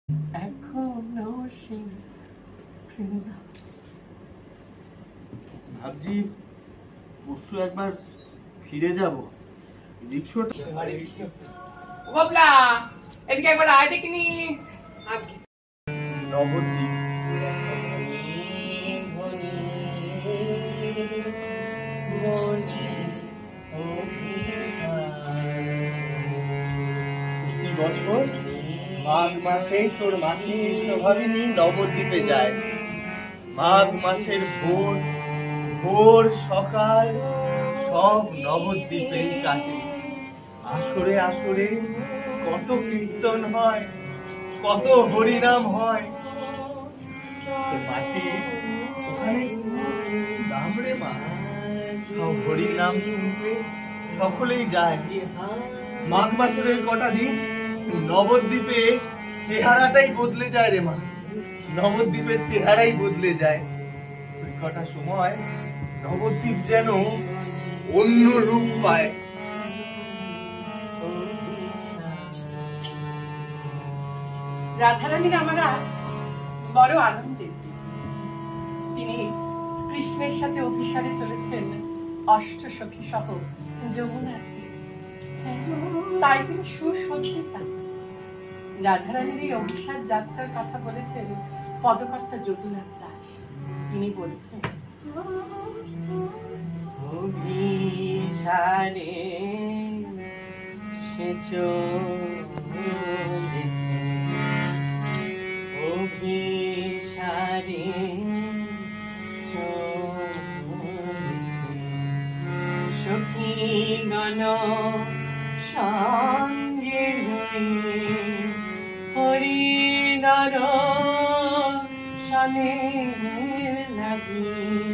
এখনো সেই ভাবছি পরশু একবার ফিরে যাব। এদিকে একবার আয় দেখিনি। নবদ্বীপ প্রতি বছর মাঘ মাসে তোর মাসি কৃষ্ণ ভাবিনী নবদ্বীপে যায়। মাঘ মাসের ভোর সকাল সব নবদ্বীপেই কাটে। আসরে আসরে কত কীর্তন হয়, কত হরিনাম হয়। মাসি ওখানে নাম রে মা, সব হরির নাম শুনতে সকলেই যায়। মাঘ মাসের ওই কটা দিন নবদ্বীপে চেহারাটাই বদলে যায় রে মা, নবদ্বীপের চেহারাই বদলে যায়। ওই কটা সময় নবদ্বীপ যেন অন্য রূপ পায়। রাধারানীর আমার আজ বড় আনন্দের। তিনি কৃষ্ণের সাথে অভিসারে চলেছেন অষ্টসখী সহ যমুনার তীরে। তাই তিনি সুসজ্জিতা। রাধারানীর এই অভিসার যাত্রার কথা বলেছেন পদকর্তা যদুনাথ দাস। তিনি বলছেন, অভিসারে সে চলেছে, অভিসারে চলেছে, সখীগণ সঙ্গে হরিদর শনে লাগি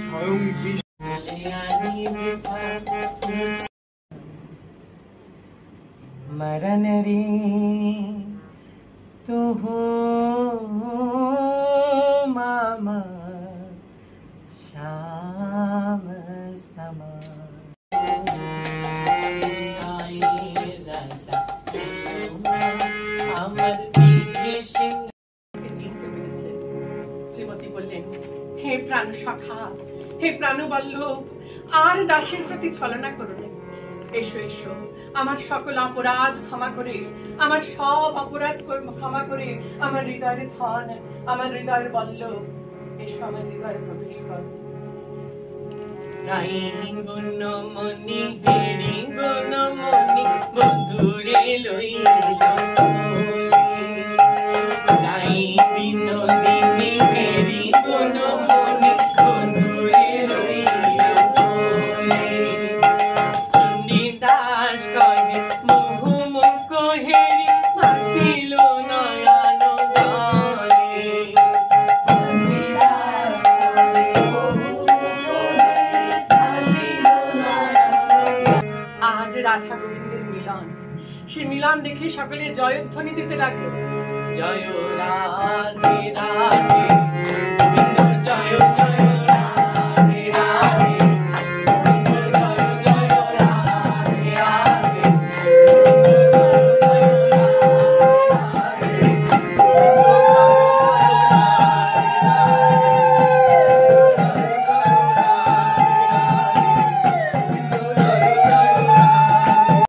স্বয়ং मरण रे तू हो मामा श्याम समा। শ্রীমতী বললেন, হে প্রাণ সখা, হে প্রাণবল্লভ, আর দাসের প্রতি ছলনা করো না। এসো এসো, আমার সকল অপরাধ ক্ষমা করে, আমার সব অপরাধ ক্ষমা করে, আমার হৃদয়ের ধন, আমার হৃদয়ের বল্লভ, এসো আমার হৃদয়ে প্রবেশ করো। গুণমণি হেরি গুণমণি বন্ধুরে লইল বিনোদিনী হেরি গুণমণি বন্ধুরে লইল দাস কহে মুখ হেরি হাসিল নয়ন জলে। আজ রাধা গোবিন্দের মিলন, সে মিলন দেখে সকলে জয়ধ্বনি দিতে লাগলো। জয় রাধে রাধে, জয় জয়